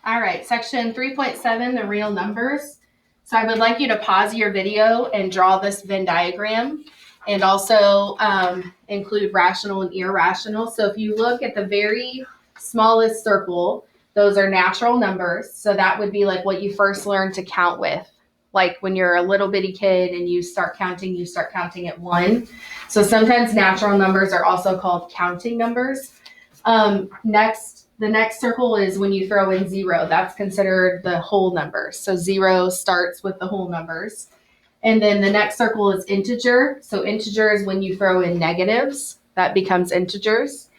All right, section 3.7, the real numbers. So I would like you to pause your video and draw this Venn diagram and also include rational and irrational. So if you look at the very smallest circle, those are natural numbers. So that would be like what you first learn to count with. Like when you're a little bitty kid and you start counting at 1. So sometimes natural numbers are also called counting numbers. The next circle is when you throw in 0. That's considered the whole numbers. So 0 starts with the whole numbers. And then the next circle is integer. So integer is when you throw in negatives. That becomes integers.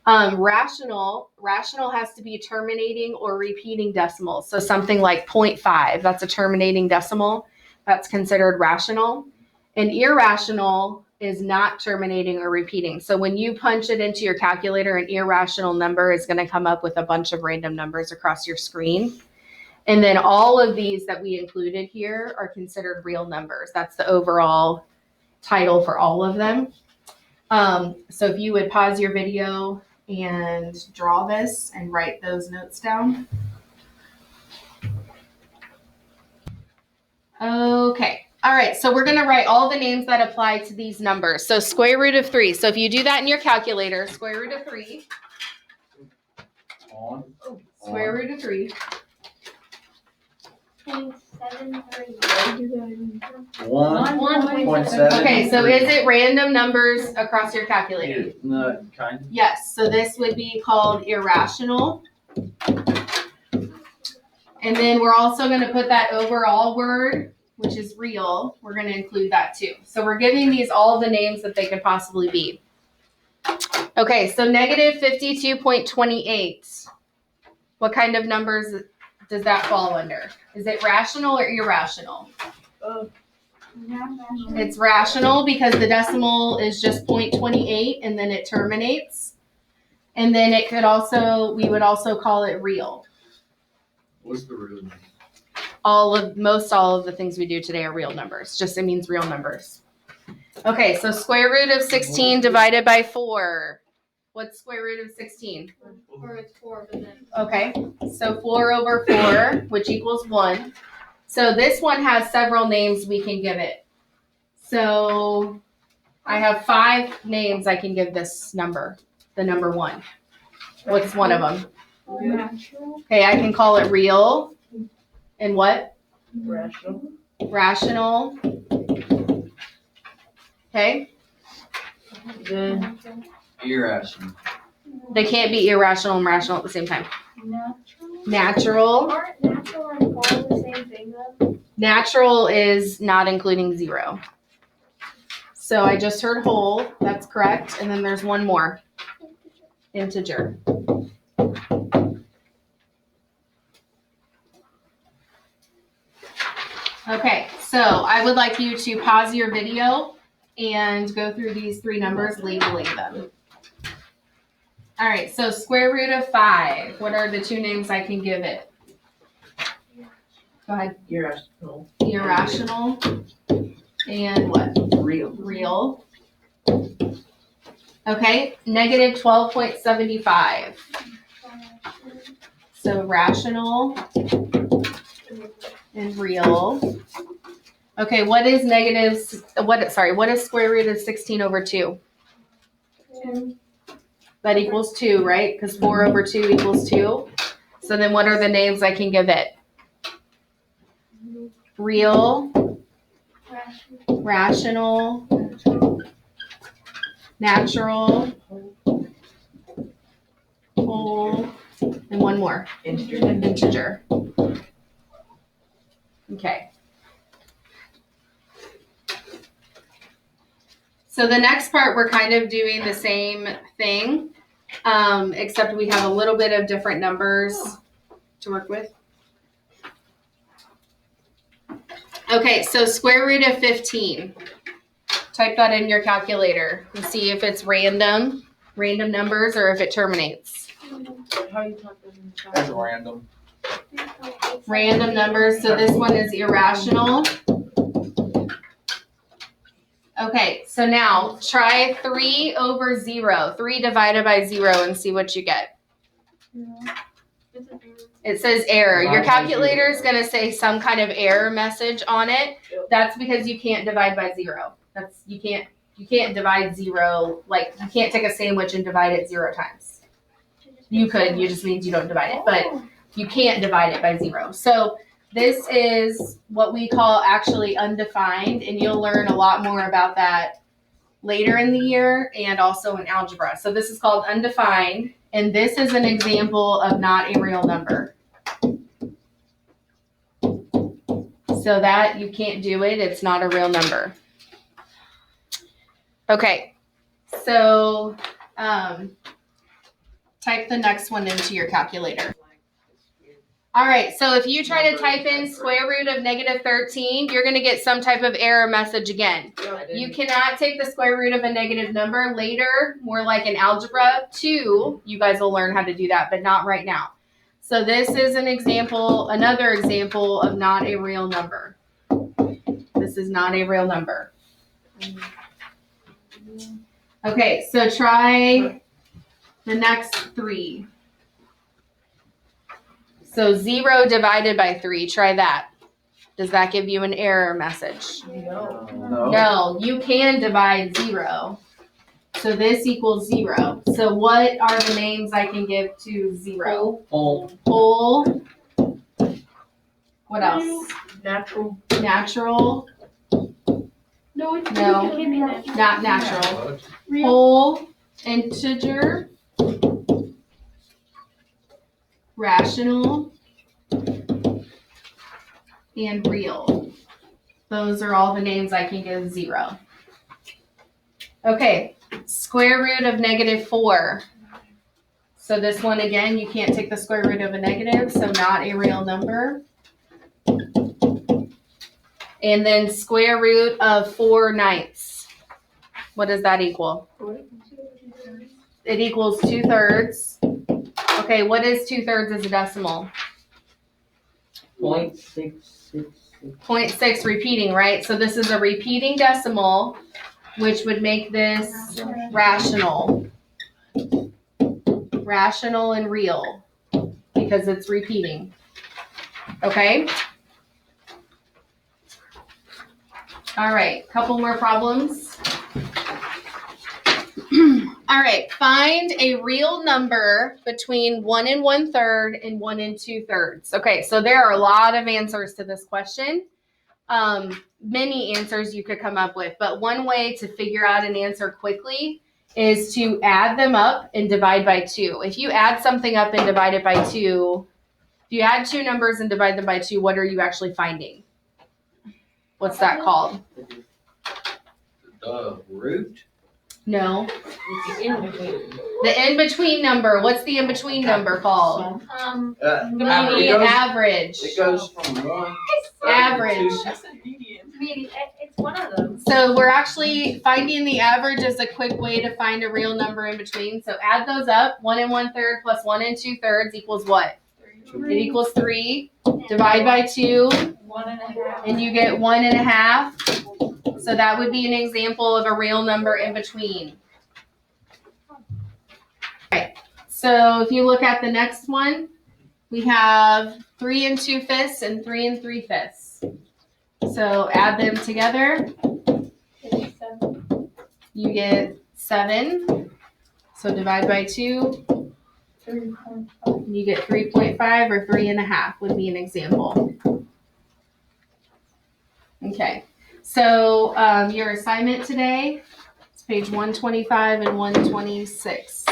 Rational has to be terminating or repeating decimals. So something like 0.5, that's a terminating decimal. That's considered rational. And irrational is not terminating or repeating. So when you punch it into your calculator, an irrational number is going to come up with a bunch of random numbers across your screen. And then all of these that we included here are considered real numbers. That's the overall title for all of them. So if you would pause your video and draw this and write those notes down. Okay. All right, so we're going to write all the names that apply to these numbers. So square root of 3. So if you do that in your calculator, square root of 3. Square root of 3. 1.7. Okay, so is it random numbers across your calculator? No, kind of. Yes, so this would be called irrational. And then we're also going to put that overall word, which is real. We're going to include that too. So we're giving these all the names that they could possibly be. Okay, so negative 52.28. What kind of numbers does that fall under? Is it rational or irrational? It's rational because the decimal is just 0.28 and then it terminates. And then it could also, we would also call it real. What's the real name? All of the things we do today are real numbers. Just it means real numbers. Okay, so square root of 16 divided by 4. What's square root of 16? 4 is 4, but then. Okay, so 4 over 4, which equals 1. So this one has several names we can give it. So I have 5 names I can give this number, the number 1. What's one of them? Natural. Okay, I can call it real. And what? Rational. Rational. Okay. Natural. Irrational. They can't be irrational and rational at the same time. Natural. Natural. Aren't natural and whole the same thing though? Natural is not including 0. So I just heard whole. That's correct. And then there's one more. Integer. Okay, so I would like you to pause your video and go through these 3 numbers, labeling them. All right, so square root of 5. What are the 2 names I can give it? Go ahead. Irrational. Irrational. And what? Real. Real. Okay, negative 12.75. So rational and real. Okay, what is what is square root of 16 over 2? 2. That equals 2, right? Because 4 over 2 equals 2. So then what are the names I can give it? Real, rational, natural, whole, and one more. Integer. Okay. So the next part, we're kind of doing the same thing, except we have a little bit of different numbers to work with. Okay, so square root of 15. Type that in your calculator and see if it's random numbers, or if it terminates. How you talking? That's random. Random numbers, so this one is irrational. Okay, so now try 3 over 0. 3 divided by 0 and see what you get. It's It says error. Your calculator is going to say some kind of error message on it. That's because you can't divide by 0. You can't divide 0, like you can't take a sandwich and divide it 0 times. You could, you just means you don't divide it, but you can't divide it by 0. So this is what we call actually undefined, and you'll learn a lot more about that later in the year and also in algebra. So this is called undefined, and this is an example of not a real number. So that you can't do it, it's not a real number. Okay, so type the next one into your calculator. All right, so if you try to type in square root of -13, you're going to get some type of error message again. You cannot take the square root of a negative number. Later, more like in algebra 2, you guys will learn how to do that, but not right now. So this is an example, another example of not a real number. This is not a real number. Okay, so try the next 3. So 0 divided by 3, try that. Does that give you an error message? No. No, you can divide 0. So this equals 0. So what are the names I can give to 0? Whole. Whole. What else? Natural. Natural. No, it No. can't be natural. Not natural. What? Whole. Integer. Rational. And real. Those are all the names I can give 0. Okay, square root of -4. So this one again, you can't take the square root of a negative, so not a real number. And then square root of 4/9. What does that equal? It equals 2/3. Okay, what is 2/3 as a decimal? 0.666. 0.6 repeating, right? So this is a repeating decimal, which would make this rational. Rational and real, because it's repeating. Okay? All right, couple more problems. All right, find a real number between 1 1/3 and 1 2/3. Okay, so there are a lot of answers to this question. Many answers you could come up with, but one way to figure out an answer quickly is to add them up and divide by 2. If you add something up and divide it by 2, if you add 2 numbers and divide them by 2, what are you actually finding? What's that called? The root? No. It's in between. The in-between number. What's the in-between number called? The It average. goes from 1. Average. Maybe it's one of them. So we're actually finding the average is a quick way to find a real number in between. So add those up. 1 1/3 plus 1 2/3 equals what? It equals 3. Divide by 2, 1.5. and you get 1.5. So that would be an example of a real number in between. Okay. So if you look at the next one, we have 3 2/5 and 3 3/5. So add them together. You get 7. So divide by 2. You get 3.5 or 3.5 would be an example. Okay. So your assignment today is page 125 and 126.